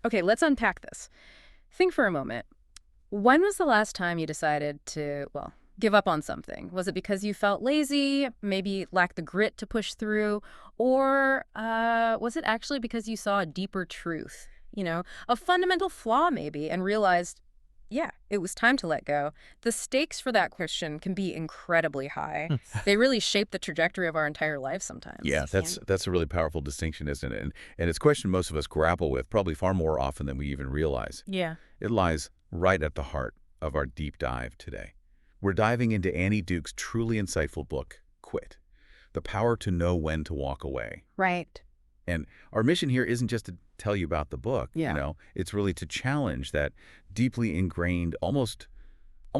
Okay, let's unpack this. Think for a moment. When was the last time you decided to, well, give up on something? Was it because you felt lazy, maybe lacked the grit to push through, or was it actually because you saw a deeper truth, a fundamental flaw maybe, and realized, yeah, it was time to let go? The stakes for that question can be incredibly high. They really shape the trajectory of our entire life sometimes. Yeah, that's a really powerful distinction, isn't it? And it's a question most of us grapple with probably far more often than we even realize. Yeah. It lies right at the heart of our deep dive today. We're diving into Annie Duke's truly insightful book, Quit: The Power to Know When to Walk Away. Right. And our mission here isn't just to tell you about the book, it's really to challenge that deeply ingrained, almost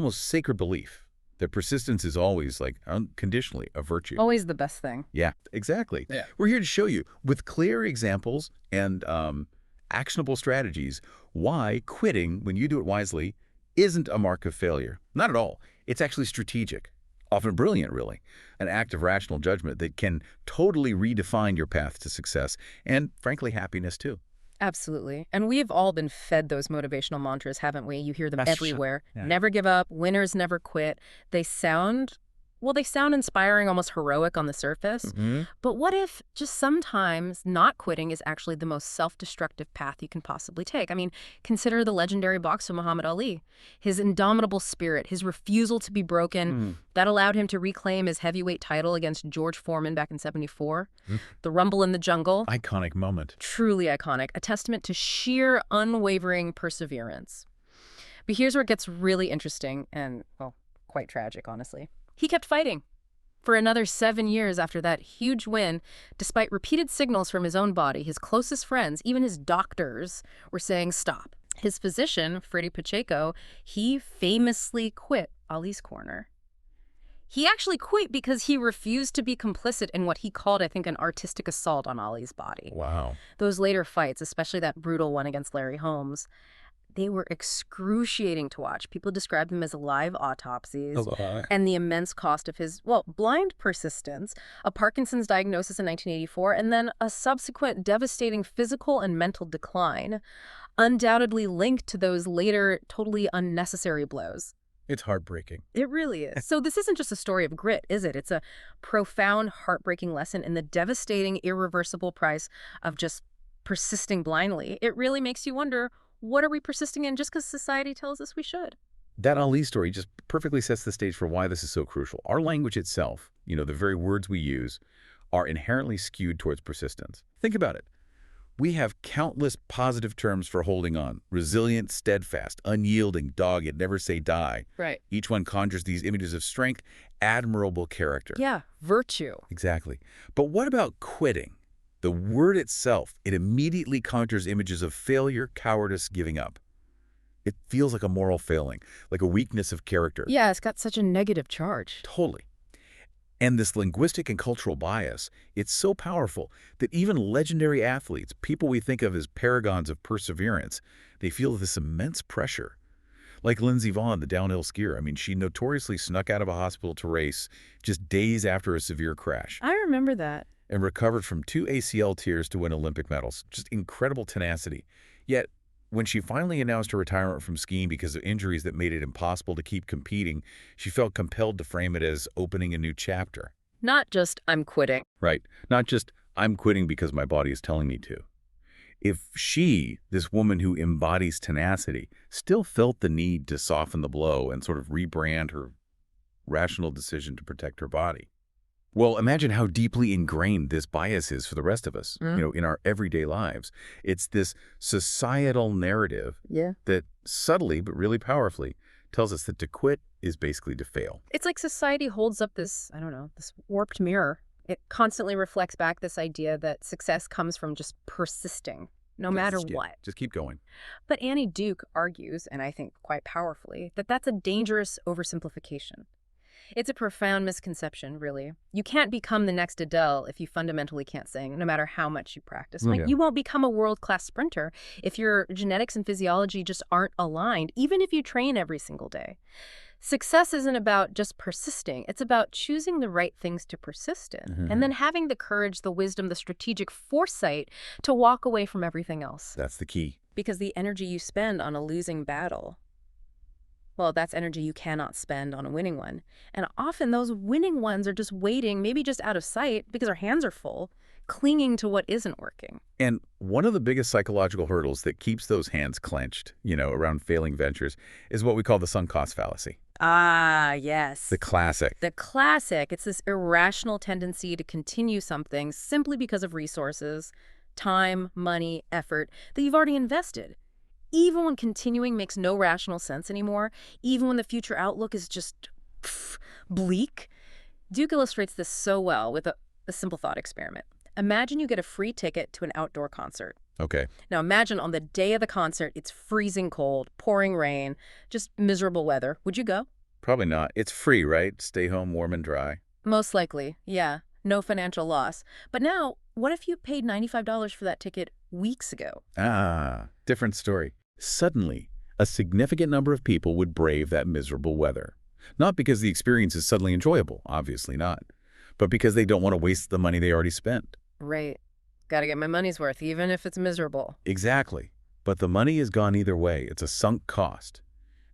sacred belief that persistence is always, like, unconditionally a virtue. Always the best thing. Yeah, exactly. Yeah. We're here to show you, with clear examples and actionable strategies, why quitting, when you do it wisely, isn't a mark of failure. Not at all. It's actually strategic, often brilliant, really, an act of rational judgment that can totally redefine your path to success and, frankly, happiness, too. Absolutely. And we've all been fed those motivational mantras, haven't we? You hear them everywhere. Yeah. Never give up, winners never quit. They sound inspiring, almost heroic on the surface. Mm-hmm. But what if just sometimes not quitting is actually the most self-destructive path you can possibly take? I mean, consider the legendary boxer Muhammad Ali. His indomitable spirit, his refusal to be broken, that allowed him to reclaim his heavyweight title against George Foreman back in '74. The Rumble in the Jungle. Iconic moment. Truly iconic. A testament to sheer, unwavering perseverance. But here's where it gets really interesting and, well, quite tragic, honestly. He kept fighting for another 7 years after that huge win, despite repeated signals from his own body. His closest friends, even his doctors, were saying stop. His physician, Freddie Pacheco, he famously quit Ali's corner. He actually quit because he refused to be complicit in what he called, I think, an artistic assault on Ali's body. Wow. Those later fights, especially that brutal one against Larry Holmes, they were excruciating to watch. People described them as live autopsies. And the immense cost of his, blind persistence, a Parkinson's diagnosis in 1984, and then a subsequent devastating physical and mental decline, undoubtedly linked to those later totally unnecessary blows. It's heartbreaking. It really is. So this isn't just a story of grit, is it? It's a profound, heartbreaking lesson in the devastating, irreversible price of just persisting blindly. It really makes you wonder, what are we persisting in just because society tells us we should? That Ali story just perfectly sets the stage for why this is so crucial. Our language itself, the very words we use, are inherently skewed towards persistence. Think about it. We have countless positive terms for holding on: resilient, steadfast, unyielding, dogged, never say die. Right. Each one conjures these images of strength, admirable character. Yeah, virtue. Exactly. But what about quitting? The word itself, it immediately conjures images of failure, cowardice, giving up. It feels like a moral failing, like a weakness of character. Yeah, it's got such a negative charge. Totally. And this linguistic and cultural bias, it's so powerful that even legendary athletes, people we think of as paragons of perseverance, they feel this immense pressure. Like Lindsey Vonn, the downhill skier. I mean, she notoriously snuck out of a hospital to race just days after a severe crash. I remember that. And recovered from 2 ACL tears to win Olympic medals. Just incredible tenacity. Yet, when she finally announced her retirement from skiing because of injuries that made it impossible to keep competing, she felt compelled to frame it as opening a new chapter. Not just, I'm quitting. Right. Not just, I'm quitting because my body is telling me to. If she, this woman who embodies tenacity, still felt the need to soften the blow and sort of rebrand her rational decision to protect her body, well, imagine how deeply ingrained this bias is for the rest of us, in our everyday lives. It's this societal narrative that subtly but really powerfully tells us that to quit is basically to fail. It's like society holds up this, this warped mirror. It constantly reflects back this idea that success comes from just persisting, no matter what. Just keep going. But Annie Duke argues, and I think quite powerfully, that that's a dangerous oversimplification. It's a profound misconception, really. You can't become the next Adele if you fundamentally can't sing, no matter how much you practice. You won't become a world-class sprinter if your genetics and physiology just aren't aligned, even if you train every single day. Success isn't about just persisting. It's about choosing the right things to persist in, and then having the courage, the wisdom, the strategic foresight to walk away from everything else. That's the key. Because the energy you spend on a losing battle, well, that's energy you cannot spend on a winning one. And often those winning ones are just waiting, maybe just out of sight, because our hands are full, clinging to what isn't working. And one of the biggest psychological hurdles that keeps those hands clenched, around failing ventures is what we call the sunk cost fallacy. Ah, yes. The classic. The classic. It's this irrational tendency to continue something simply because of resources, time, money, effort that you've already invested. Even when continuing makes no rational sense anymore, even when the future outlook is just bleak. Duke illustrates this so well with a simple thought experiment. Imagine you get a free ticket to an outdoor concert. Okay. Now imagine on the day of the concert, it's freezing cold, pouring rain, just miserable weather. Would you go? Probably not. It's free, right? Stay home warm and dry. Most likely, yeah. No financial loss. But now, what if you paid $95 for that ticket weeks ago? Ah, different story. Suddenly, a significant number of people would brave that miserable weather. Not because the experience is suddenly enjoyable, obviously not, but because they don't want to waste the money they already spent. Right. Gotta get my money's worth, even if it's miserable. Exactly. But the money is gone either way. It's a sunk cost.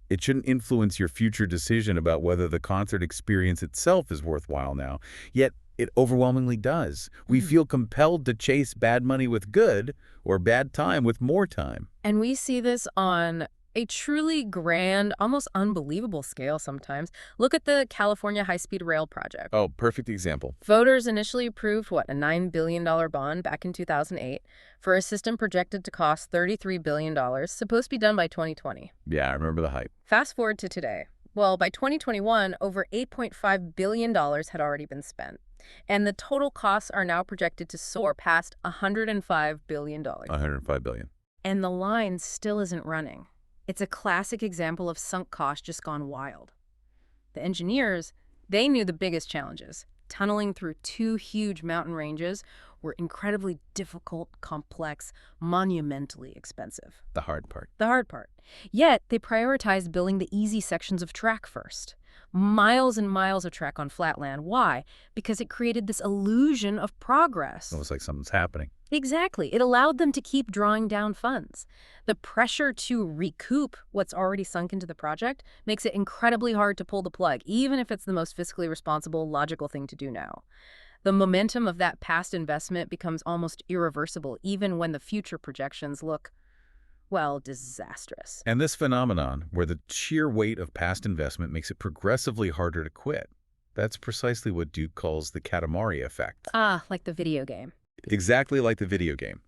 It shouldn't influence your future decision about whether the concert experience itself is worthwhile now. Yet, it overwhelmingly does. We feel compelled to chase bad money with good or bad time with more time. And we see this on a truly grand, almost unbelievable scale sometimes. Look at the California high-speed rail project. Oh, perfect example. Voters initially approved, a $9 billion bond back in 2008 for a system projected to cost $33 billion, supposed to be done by 2020. Yeah, I remember the hype. Fast forward to today. Well, by 2021, over $8.5 billion had already been spent. And the total costs are now projected to soar past $105 billion. $105 billion. And the line still isn't running. It's a classic example of sunk cost just gone wild. The engineers, they knew the biggest challenges. Tunneling through two huge mountain ranges were incredibly difficult, complex, monumentally expensive. The hard part. The hard part. Yet, they prioritized building the easy sections of track first. Miles and miles of track on flat land. Why? Because it created this illusion of progress. Almost like something's happening. Exactly. It allowed them to keep drawing down funds. The pressure to recoup what's already sunk into the project makes it incredibly hard to pull the plug, even if it's the most fiscally responsible, logical thing to do now. The momentum of that past investment becomes almost irreversible, even when the future projections look, well, disastrous. And this phenomenon, where the sheer weight of past investment makes it progressively harder to quit, that's precisely what Duke calls the Katamari effect. Ah, like the video game. Exactly like the video game.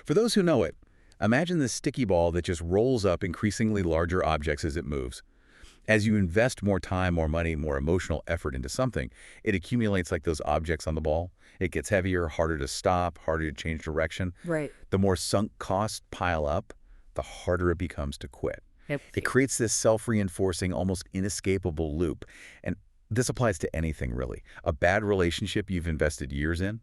For those who know it, imagine this sticky ball that just rolls up increasingly larger objects as it moves. As you invest more time, more money, more emotional effort into something, it accumulates like those objects on the ball. It gets heavier, harder to stop, harder to change direction. Right. The more sunk costs pile up, the harder it becomes to quit. Yep. It creates this self-reinforcing, almost inescapable loop. And this applies to anything, really. A bad relationship you've invested years in,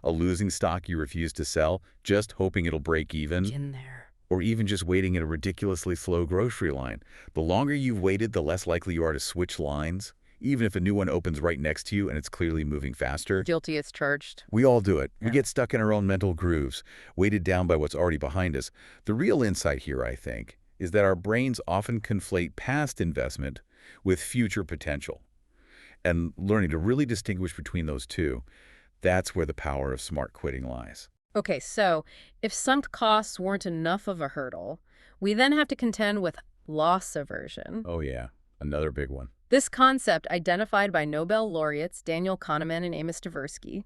a losing stock you refuse to sell, just hoping it'll break even. In there. Or even just waiting in a ridiculously slow grocery line. The longer you've waited, the less likely you are to switch lines, even if a new one opens right next to you and it's clearly moving faster. Guilty as charged. We all do it. Yeah. We get stuck in our own mental grooves, weighted down by what's already behind us. The real insight here, I think, is that our brains often conflate past investment with future potential. And learning to really distinguish between those two, that's where the power of smart quitting lies. Okay, so if sunk costs weren't enough of a hurdle, we then have to contend with loss aversion. Oh yeah, another big one. This concept, identified by Nobel laureates Daniel Kahneman and Amos Tversky,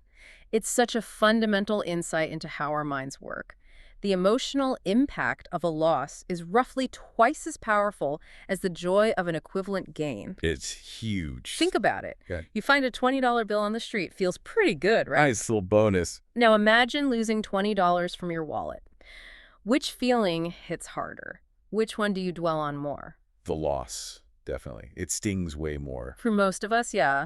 it's such a fundamental insight into how our minds work. The emotional impact of a loss is roughly twice as powerful as the joy of an equivalent gain. It's huge. Think about it. Okay. You find a $20 bill on the street. Feels pretty good, right? Nice little bonus. Now imagine losing $20 from your wallet. Which feeling hits harder? Which one do you dwell on more? The loss, definitely. It stings way more. For most of us, yeah.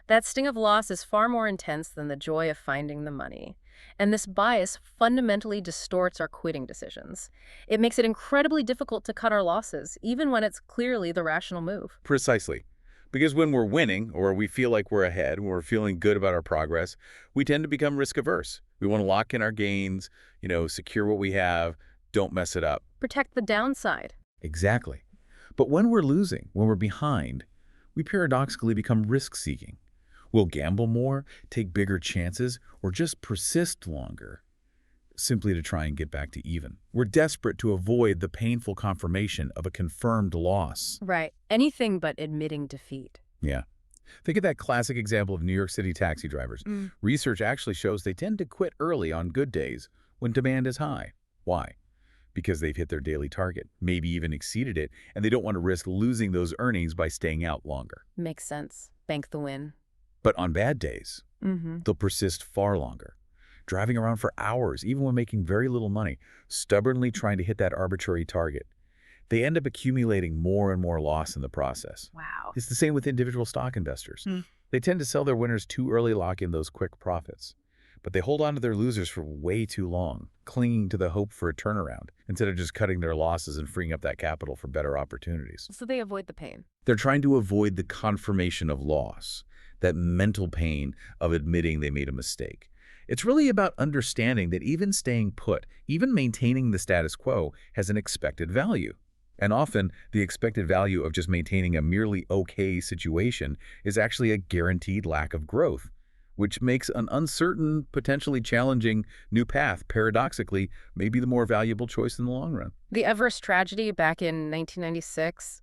That sting of loss is far more intense than the joy of finding the money. And this bias fundamentally distorts our quitting decisions. It makes it incredibly difficult to cut our losses, even when it's clearly the rational move. Precisely. Because when we're winning, or we feel like we're ahead, when we're feeling good about our progress, we tend to become risk averse. We want to lock in our gains, secure what we have, Don't mess it up. Protect the downside. Exactly. But when we're losing, when we're behind, we paradoxically become risk-seeking. We'll gamble more, take bigger chances, or just persist longer, simply to try and get back to even. We're desperate to avoid the painful confirmation of a confirmed loss. Right. Anything but admitting defeat. Yeah. Think of that classic example of New York City taxi drivers. Research actually shows they tend to quit early on good days when demand is high. Why? Because they've hit their daily target, maybe even exceeded it, and they don't want to risk losing those earnings by staying out longer. Makes sense. Bank the win. But on bad days, they'll persist far longer, driving around for hours, even when making very little money, stubbornly trying to hit that arbitrary target. They end up accumulating more and more loss in the process. Wow. It's the same with individual stock investors. They tend to sell their winners too early, lock in those quick profits. But they hold on to their losers for way too long, clinging to the hope for a turnaround, instead of just cutting their losses and freeing up that capital for better opportunities. So they avoid the pain. They're trying to avoid the confirmation of loss, that mental pain of admitting they made a mistake. It's really about understanding that even staying put, even maintaining the status quo, has an expected value. And often, the expected value of just maintaining a merely okay situation is actually a guaranteed lack of growth, which makes an uncertain, potentially challenging new path, paradoxically, maybe the more valuable choice in the long run. The Everest tragedy back in 1996,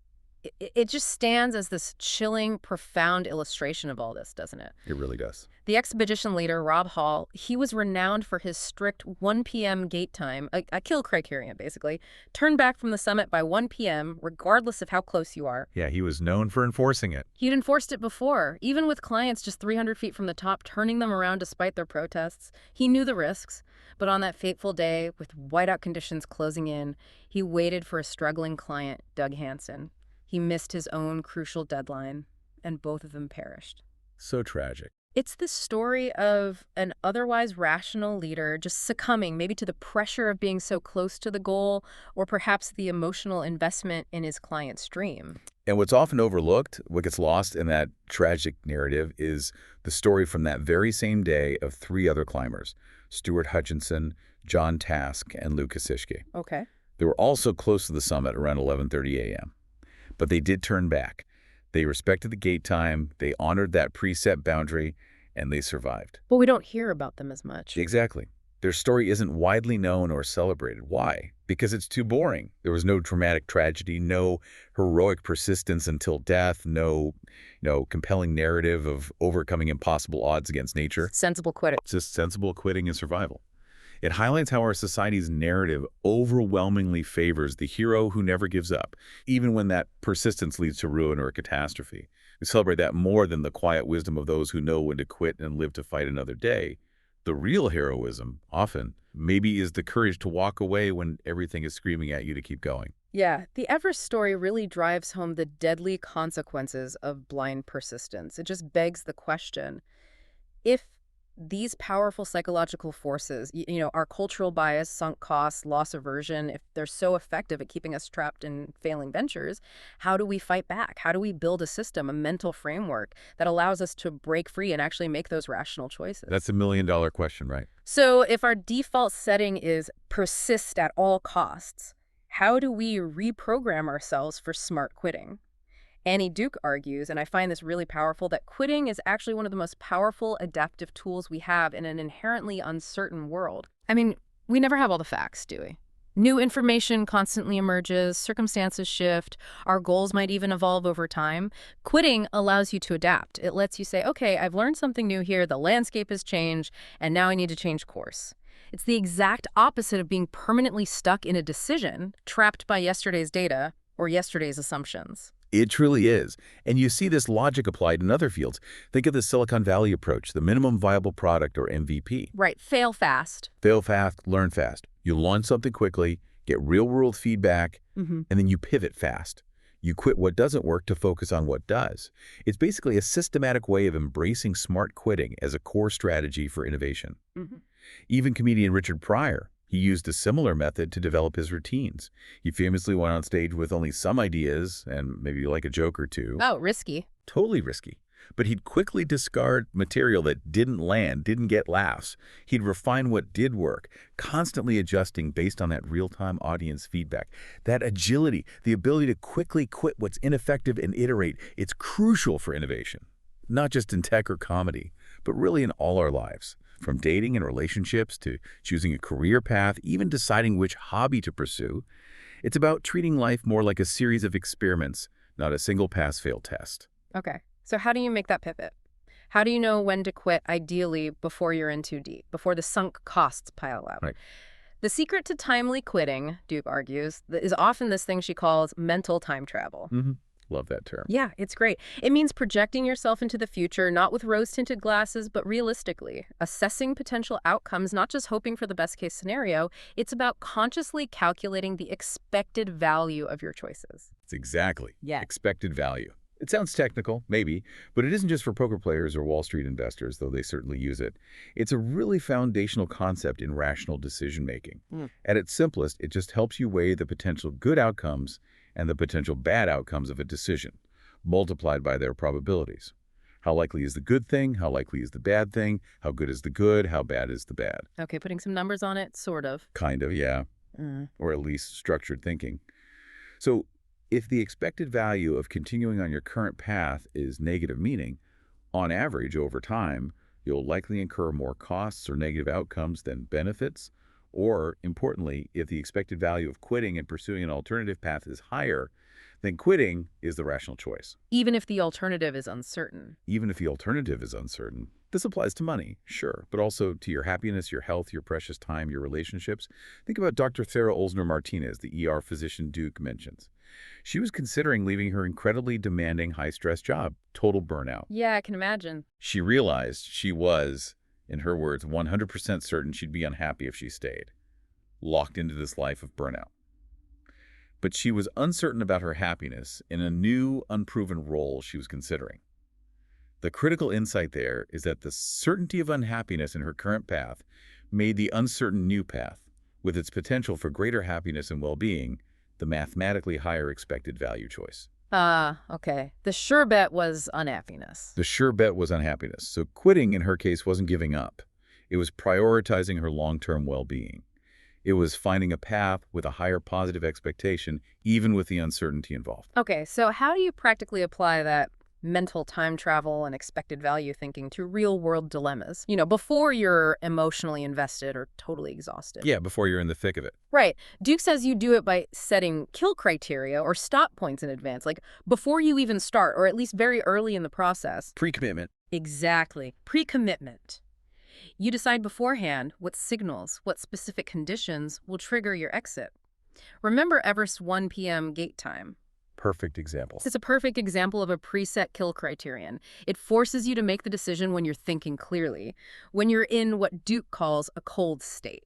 it just stands as this chilling, profound illustration of all this, doesn't it? It really does. The expedition leader, Rob Hall, he was renowned for his strict 1 p.m. gate time, a kill criterion, basically. Turn back from the summit by 1 p.m., regardless of how close you are. Yeah, he was known for enforcing it. He'd enforced it before, even with clients just 300 feet from the top, turning them around despite their protests. He knew the risks, but on that fateful day, with whiteout conditions closing in, he waited for a struggling client, Doug Hansen. He missed his own crucial deadline, and both of them perished. So tragic. It's the story of an otherwise rational leader just succumbing maybe to the pressure of being so close to the goal, or perhaps the emotional investment in his client's dream. And what's often overlooked, what gets lost in that tragic narrative, is the story from that very same day of 3 other climbers, Stuart Hutchinson, John Task, and Lou Kosciuszko. Okay. They were also close to the summit around 11:30 a.m. But they did turn back. They respected the gate time, they honored that preset boundary, and they survived. But we don't hear about them as much. Exactly. Their story isn't widely known or celebrated. Why? Because it's too boring. There was no dramatic tragedy, no heroic persistence until death, no compelling narrative of overcoming impossible odds against nature. Sensible quitting. It's just sensible quitting and survival. It highlights how our society's narrative overwhelmingly favors the hero who never gives up, even when that persistence leads to ruin or a catastrophe. We celebrate that more than the quiet wisdom of those who know when to quit and live to fight another day. The real heroism, often, maybe is the courage to walk away when everything is screaming at you to keep going. Yeah, the Everest story really drives home the deadly consequences of blind persistence. It just begs the question, if these powerful psychological forces, our cultural bias, sunk costs, loss aversion, if they're so effective at keeping us trapped in failing ventures, how do we fight back? How do we build a system, a mental framework that allows us to break free and actually make those rational choices? That's $1 million question, right? So if our default setting is persist at all costs, how do we reprogram ourselves for smart quitting? Annie Duke argues, and I find this really powerful, that quitting is actually one of the most powerful adaptive tools we have in an inherently uncertain world. I mean, we never have all the facts, do we? New information constantly emerges, circumstances shift, our goals might even evolve over time. Quitting allows you to adapt. It lets you say, okay, I've learned something new here, the landscape has changed, and now I need to change course. It's the exact opposite of being permanently stuck in a decision, trapped by yesterday's data or yesterday's assumptions. It truly is. And you see this logic applied in other fields. Think of the Silicon Valley approach, the minimum viable product, or MVP. Right. Fail fast. Fail fast, learn fast. You launch something quickly, get real-world feedback, and then you pivot fast. You quit what doesn't work to focus on what does. It's basically a systematic way of embracing smart quitting as a core strategy for innovation. Even comedian Richard Pryor, he used a similar method to develop his routines. He famously went on stage with only some ideas and maybe like a joke or two. Oh, risky. Totally risky. But he'd quickly discard material that didn't land, didn't get laughs. He'd refine what did work, constantly adjusting based on that real-time audience feedback. That agility, the ability to quickly quit what's ineffective and iterate, it's crucial for innovation. Not just in tech or comedy, but really in all our lives. From dating and relationships to choosing a career path, even deciding which hobby to pursue. It's about treating life more like a series of experiments, not a single pass-fail test. Okay, so how do you make that pivot? How do you know when to quit, ideally, before you're in too deep, before the sunk costs pile up? Right. The secret to timely quitting, Duke argues, is often this thing she calls mental time travel. Love that term. Yeah, it's great. It means projecting yourself into the future, not with rose-tinted glasses, but realistically. Assessing potential outcomes, not just hoping for the best-case scenario. It's about consciously calculating the expected value of your choices. It's exactly. Yeah. Expected value. It sounds technical, maybe, but it isn't just for poker players or Wall Street investors, though they certainly use it. It's a really foundational concept in rational decision-making. At its simplest, it just helps you weigh the potential good outcomes and the potential bad outcomes of a decision, multiplied by their probabilities. How likely is the good thing? How likely is the bad thing? How good is the good? How bad is the bad? Okay, putting some numbers on it, sort of. Kind of, yeah. Or at least structured thinking. So if the expected value of continuing on your current path is negative, meaning, on average, over time, you'll likely incur more costs or negative outcomes than benefits. Or, importantly, if the expected value of quitting and pursuing an alternative path is higher, then quitting is the rational choice. Even if the alternative is uncertain. Even if the alternative is uncertain. This applies to money, sure, but also to your happiness, your health, your precious time, your relationships. Think about Dr. Sarah Olsner-Martinez, the ER physician Duke mentions. She was considering leaving her incredibly demanding, high-stress job, total burnout. Yeah, I can imagine. She realized she was, in her words, 100% certain she'd be unhappy if she stayed, locked into this life of burnout. But she was uncertain about her happiness in a new, unproven role she was considering. The critical insight there is that the certainty of unhappiness in her current path made the uncertain new path, with its potential for greater happiness and well-being, the mathematically higher expected value choice. Okay. The sure bet was unhappiness. The sure bet was unhappiness. So quitting, in her case, wasn't giving up. It was prioritizing her long-term well-being. It was finding a path with a higher positive expectation, even with the uncertainty involved. Okay, so how do you practically apply that mental time travel and expected value thinking to real-world dilemmas? You know, before you're emotionally invested or totally exhausted. Yeah, before you're in the thick of it. Right. Duke says you do it by setting kill criteria or stop points in advance, like before you even start, or at least very early in the process. Pre-commitment. Exactly. Pre-commitment. You decide beforehand what signals, what specific conditions will trigger your exit. Remember Everest's 1 p.m. gate time. Perfect example. It's a perfect example of a preset kill criterion. It forces you to make the decision when you're thinking clearly, when you're in what Duke calls a cold state.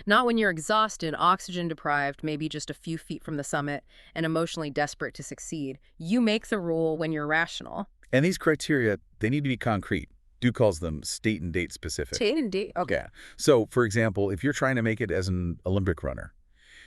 Not when you're exhausted, oxygen-deprived, maybe just a few feet from the summit, and emotionally desperate to succeed. You make the rule when you're rational. And these criteria, they need to be concrete. Duke calls them state and date specific. State and date? Okay. Yeah. So, for example, if you're trying to make it as an Olympic runner,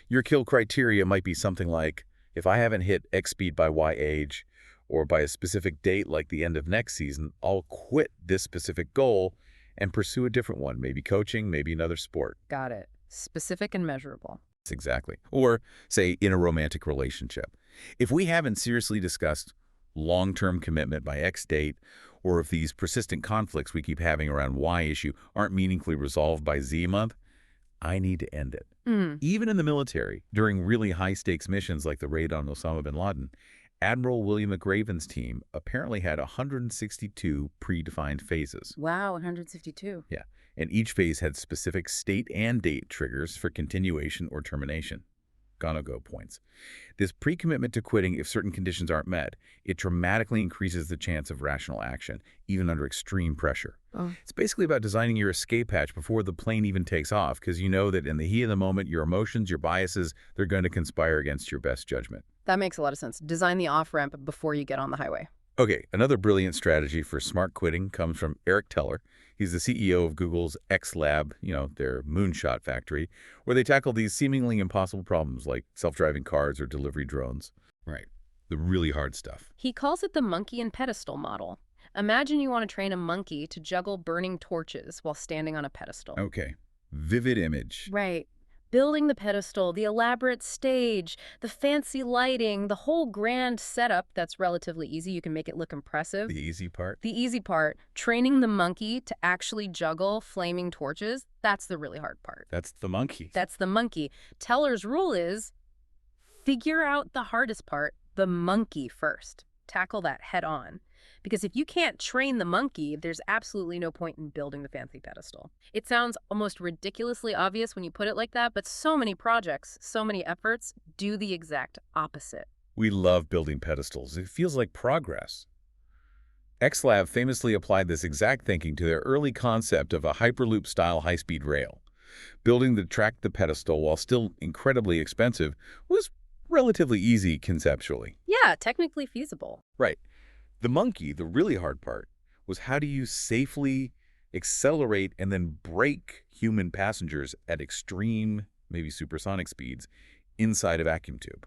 your kill criteria might be something like, if I haven't hit X speed by Y age, or by a specific date like the end of next season, I'll quit this specific goal and pursue a different one, maybe coaching, maybe another sport. Got it. Specific and measurable. Exactly. Or, say, in a romantic relationship. If we haven't seriously discussed long-term commitment by X date, or if these persistent conflicts we keep having around Y issue aren't meaningfully resolved by Z month, I need to end it. Even in the military, during really high-stakes missions like the raid on Osama bin Laden, Admiral William McRaven's team apparently had 162 predefined phases. Wow, 162. Yeah, and each phase had specific state and date triggers for continuation or termination. Gonna go points. This pre-commitment to quitting if certain conditions aren't met, it dramatically increases the chance of rational action, even under extreme pressure. It's basically about designing your escape hatch before the plane even takes off, because you know that in the heat of the moment, your emotions, your biases, they're going to conspire against your best judgment. That makes a lot of sense. Design the off-ramp before you get on the highway. Okay, another brilliant strategy for smart quitting comes from Eric Teller. He's the CEO of Google's X Lab, their moonshot factory, where they tackle these seemingly impossible problems like self-driving cars or delivery drones. Right, the really hard stuff. He calls it the monkey and pedestal model. Imagine you want to train a monkey to juggle burning torches while standing on a pedestal. Okay. Vivid image. Right. Building the pedestal, the elaborate stage, the fancy lighting, the whole grand setup that's relatively easy. You can make it look impressive. The easy part? The easy part, training the monkey to actually juggle flaming torches, that's the really hard part. That's the monkey. That's the monkey. Teller's rule is figure out the hardest part, the monkey first. Tackle that head on. Because if you can't train the monkey, there's absolutely no point in building the fancy pedestal. It sounds almost ridiculously obvious when you put it like that, but so many projects, so many efforts do the exact opposite. We love building pedestals. It feels like progress. XLab famously applied this exact thinking to their early concept of a Hyperloop-style high-speed rail. Building the track the pedestal, while still incredibly expensive, was relatively easy conceptually. Yeah, technically feasible. Right. The monkey, the really hard part, was how do you safely accelerate and then brake human passengers at extreme, maybe supersonic speeds inside a vacuum tube.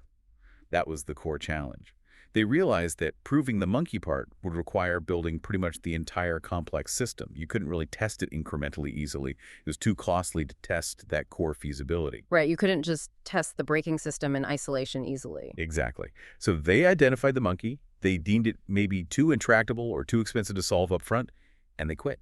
That was the core challenge. They realized that proving the monkey part would require building pretty much the entire complex system. You couldn't really test it incrementally easily. It was too costly to test that core feasibility. Right, you couldn't just test the braking system in isolation easily. Exactly. So they identified the monkey. They deemed it maybe too intractable or too expensive to solve up front, and they quit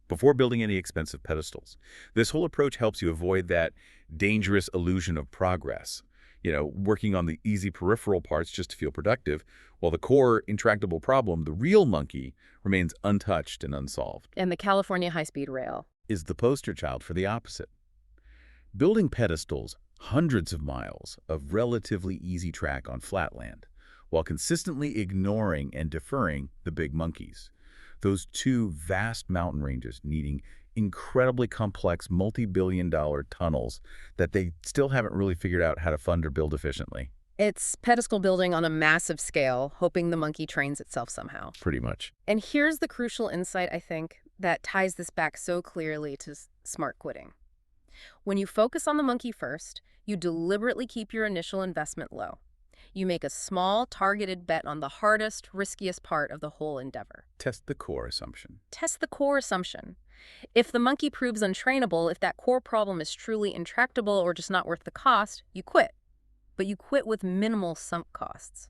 before building any expensive pedestals. This whole approach helps you avoid that dangerous illusion of progress. Working on the easy peripheral parts just to feel productive, while the core intractable problem, the real monkey, remains untouched and unsolved. And the California high-speed rail Is the poster child for the opposite. Building pedestals, hundreds of miles of relatively easy track on flat land, while consistently ignoring and deferring the big monkeys. Those two vast mountain ranges needing incredibly complex multi-billion-dollar tunnels that they still haven't really figured out how to fund or build efficiently. It's pedestal building on a massive scale, hoping the monkey trains itself somehow. Pretty much. And here's the crucial insight, I think, that ties this back so clearly to smart quitting. When you focus on the monkey first, you deliberately keep your initial investment low. You make a small, targeted bet on the hardest, riskiest part of the whole endeavor. Test the core assumption. Test the core assumption. If the monkey proves untrainable, if that core problem is truly intractable or just not worth the cost, you quit. But you quit with minimal sunk costs.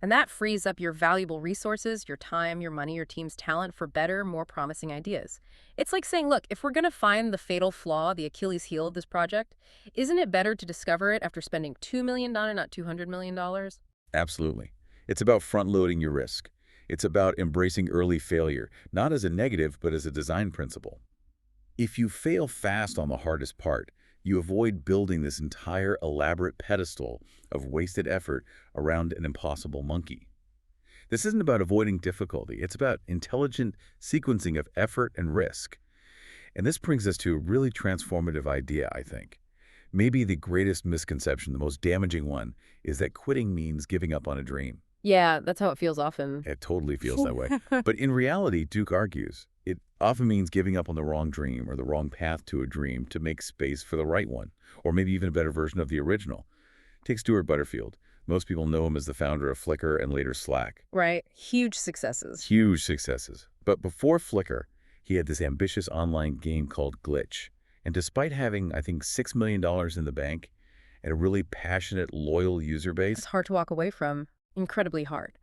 And that frees up your valuable resources, your time, your money, your team's talent for better, more promising ideas. It's like saying, look, if we're going to find the fatal flaw, the Achilles heel of this project, isn't it better to discover it after spending $2 million, not $200 million? Absolutely. It's about front-loading your risk. It's about embracing early failure, not as a negative, but as a design principle. If you fail fast on the hardest part, you avoid building this entire elaborate pedestal of wasted effort around an impossible monkey. This isn't about avoiding difficulty. It's about intelligent sequencing of effort and risk. And this brings us to a really transformative idea, I think. Maybe the greatest misconception, the most damaging one, is that quitting means giving up on a dream. Yeah, that's how it feels often. It totally feels that way. But in reality, Duke argues, it often means giving up on the wrong dream or the wrong path to a dream to make space for the right one, or maybe even a better version of the original. Take Stuart Butterfield. Most people know him as the founder of Flickr and later Slack. Right. Huge successes. Huge successes. But before Flickr, he had this ambitious online game called Glitch. And despite having, I think, $6 million in the bank and a really passionate, loyal user base... It's hard to walk away from. Incredibly hard.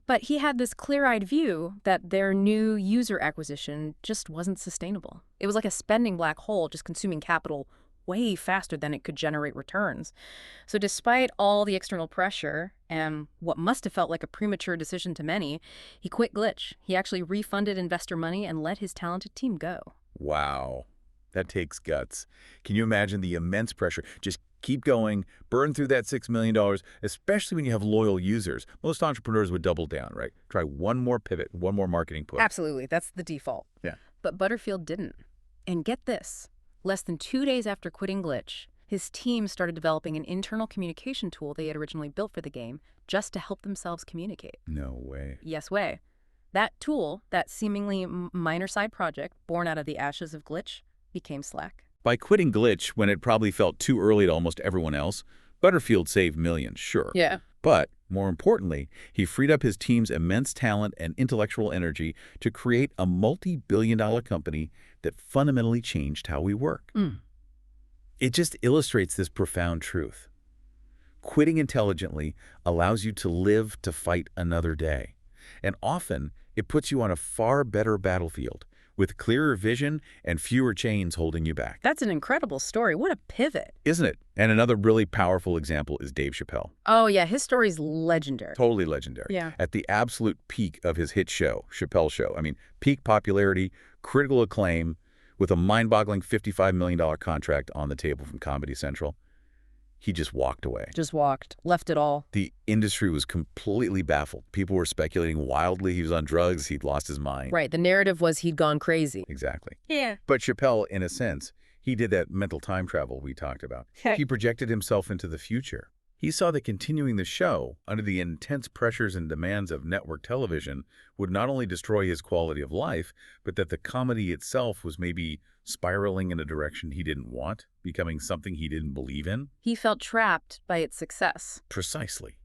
But he had this clear-eyed view that their new user acquisition just wasn't sustainable. It was like a spending black hole, just consuming capital way faster than it could generate returns. So despite all the external pressure and what must have felt like a premature decision to many, he quit Glitch. He actually refunded investor money and let his talented team go. Wow. That takes guts. Can you imagine the immense pressure? Just keep going, burn through that $6 million, especially when you have loyal users. Most entrepreneurs would double down, right? Try one more pivot, one more marketing push. Absolutely. That's the default. Yeah. But Butterfield didn't. And get this, less than 2 days after quitting Glitch, his team started developing an internal communication tool they had originally built for the game just to help themselves communicate. No way. Yes way. That tool, that seemingly minor side project born out of the ashes of Glitch, became Slack. By quitting Glitch when it probably felt too early to almost everyone else, Butterfield saved millions, sure. Yeah. But More importantly, he freed up his team's immense talent and intellectual energy to create a multi-billion-dollar company that fundamentally changed how we work. It just illustrates this profound truth. Quitting intelligently allows you to live to fight another day. And often, it puts you on a far better battlefield, with clearer vision and fewer chains holding you back. That's an incredible story. What a pivot. Isn't it? And another really powerful example is Dave Chappelle. Oh, yeah. His story's legendary. Totally legendary. Yeah. At the absolute peak of his hit show, Chappelle Show. I mean, peak popularity, critical acclaim, with a mind-boggling $55 million contract on the table from Comedy Central. He just walked away. Just walked. Left it all. The industry was completely baffled. People were speculating wildly he was on drugs, he'd lost his mind. Right. The narrative was he'd gone crazy. Exactly. Yeah. But Chappelle, in a sense, he did that mental time travel we talked about. He projected himself into the future. He saw that continuing the show under the intense pressures and demands of network television would not only destroy his quality of life, but that the comedy itself was maybe spiraling in a direction he didn't want, becoming something he didn't believe in. He felt trapped by its success. Precisely.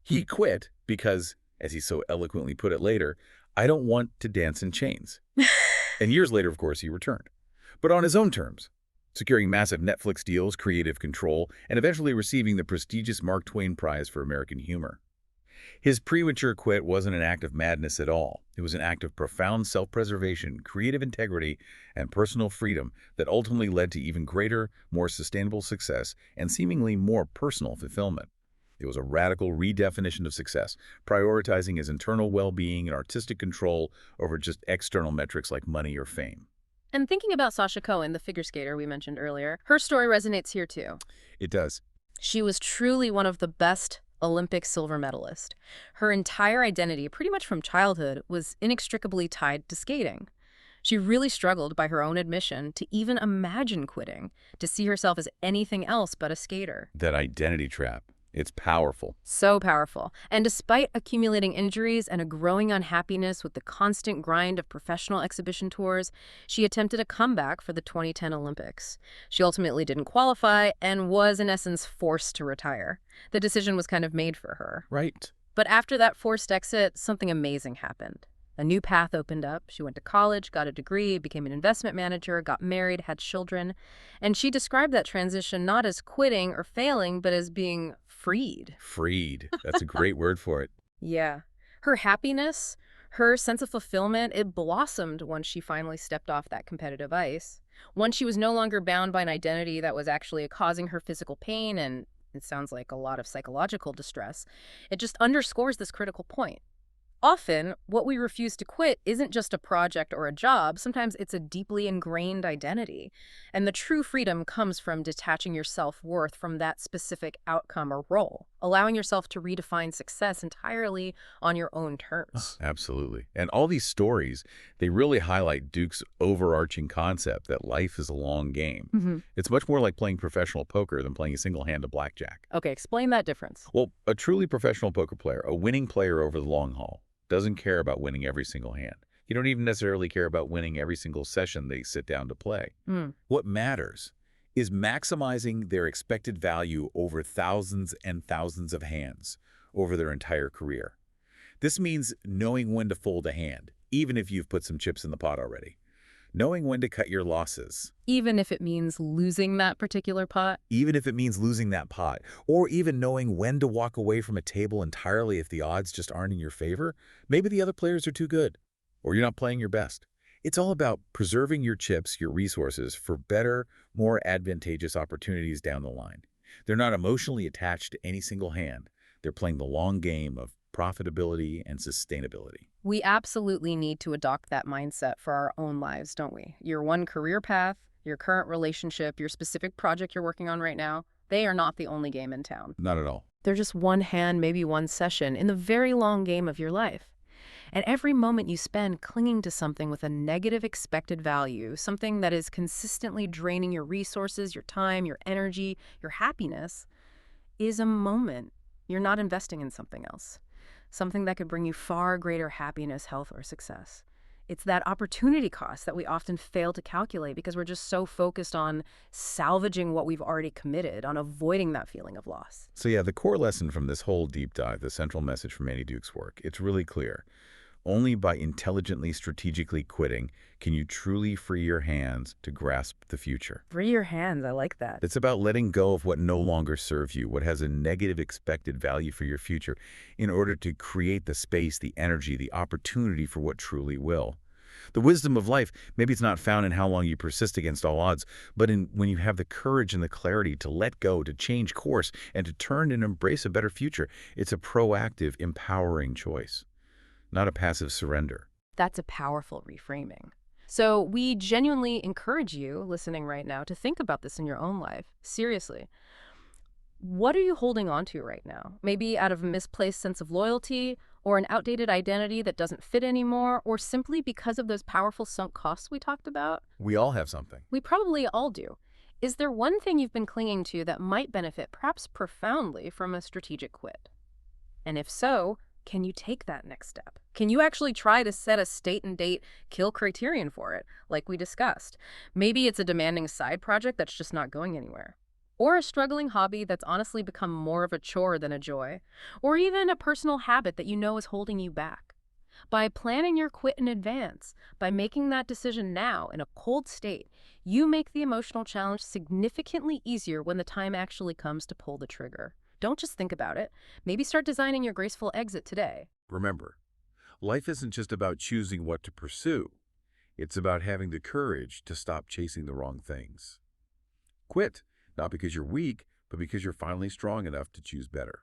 He quit because, as he so eloquently put it later, I don't want to dance in chains. And years later, of course, he returned. But on his own terms, securing massive Netflix deals, creative control, and eventually receiving the prestigious Mark Twain Prize for American Humor. His premature quit wasn't an act of madness at all. It was an act of profound self-preservation, creative integrity, and personal freedom that ultimately led to even greater, more sustainable success and seemingly more personal fulfillment. It was a radical redefinition of success, prioritizing his internal well-being and artistic control over just external metrics like money or fame. And thinking about Sasha Cohen, the figure skater we mentioned earlier, her story resonates here too. It does. She was truly one of the best Olympic silver medalist. Her entire identity, pretty much from childhood, was inextricably tied to skating. She really struggled, by her own admission, to even imagine quitting, to see herself as anything else but a skater. That identity trap. It's powerful. So powerful. And despite accumulating injuries and a growing unhappiness with the constant grind of professional exhibition tours, she attempted a comeback for the 2010 Olympics. She ultimately didn't qualify and was, in essence, forced to retire. The decision was kind of made for her. Right. But after that forced exit, something amazing happened. A new path opened up. She went to college, got a degree, became an investment manager, got married, had children. And she described that transition not as quitting or failing, but as being freed. Freed. That's a great word for it. Yeah. Her happiness, her sense of fulfillment, it blossomed once she finally stepped off that competitive ice. Once she was no longer bound by an identity that was actually causing her physical pain and, it sounds like, a lot of psychological distress. It just underscores this critical point. Often, what we refuse to quit isn't just a project or a job. Sometimes it's a deeply ingrained identity. And the true freedom comes from detaching your self-worth from that specific outcome or role, allowing yourself to redefine success entirely on your own terms. Absolutely. And all these stories, they really highlight Duke's overarching concept that life is a long game. It's much more like playing professional poker than playing a single hand of blackjack. Okay, explain that difference. Well, a truly professional poker player, a winning player over the long haul, doesn't care about winning every single hand. You don't even necessarily care about winning every single session they sit down to play. What matters is maximizing their expected value over thousands and thousands of hands over their entire career. This means knowing when to fold a hand, even if you've put some chips in the pot already. Knowing when to cut your losses. Even if it means losing that particular pot? Even if it means losing that pot. Or even knowing when to walk away from a table entirely if the odds just aren't in your favor. Maybe the other players are too good, or you're not playing your best. It's all about preserving your chips, your resources, for better, more advantageous opportunities down the line. They're not emotionally attached to any single hand. They're playing the long game of profitability and sustainability. We absolutely need to adopt that mindset for our own lives, don't we? Your one career path, your current relationship, your specific project you're working on right now, they are not the only game in town. Not at all. They're just one hand, maybe one session in the very long game of your life. And every moment you spend clinging to something with a negative expected value, something that is consistently draining your resources, your time, your energy, your happiness, is a moment you're not investing in something else. Something that could bring you far greater happiness, health, or success. It's that opportunity cost that we often fail to calculate because we're just so focused on salvaging what we've already committed, on avoiding that feeling of loss. So yeah, the core lesson from this whole deep dive, the central message from Annie Duke's work, it's really clear. Only by intelligently, strategically quitting can you truly free your hands to grasp the future. Free your hands, I like that. It's about letting go of what no longer serves you, what has a negative expected value for your future, in order to create the space, the energy, the opportunity for what truly will. The wisdom of life, maybe it's not found in how long you persist against all odds, but in when you have the courage and the clarity to let go, to change course, and to turn and embrace a better future. It's a proactive, empowering choice, not a passive surrender. That's a powerful reframing. So we genuinely encourage you, listening right now, to think about this in your own life. Seriously. What are you holding on to right now? Maybe out of a misplaced sense of loyalty, or an outdated identity that doesn't fit anymore, or simply because of those powerful sunk costs we talked about? We all have something. We probably all do. Is there one thing you've been clinging to that might benefit, perhaps profoundly, from a strategic quit? And if so, can you take that next step? Can you actually try to set a state and date kill criterion for it, like we discussed? Maybe it's a demanding side project that's just not going anywhere. Or a struggling hobby that's honestly become more of a chore than a joy. Or even a personal habit that you know is holding you back. By planning your quit in advance, by making that decision now in a cold state, you make the emotional challenge significantly easier when the time actually comes to pull the trigger. Don't just think about it. Maybe start designing your graceful exit today. Remember, life isn't just about choosing what to pursue. It's about having the courage to stop chasing the wrong things. Quit, not because you're weak, but because you're finally strong enough to choose better.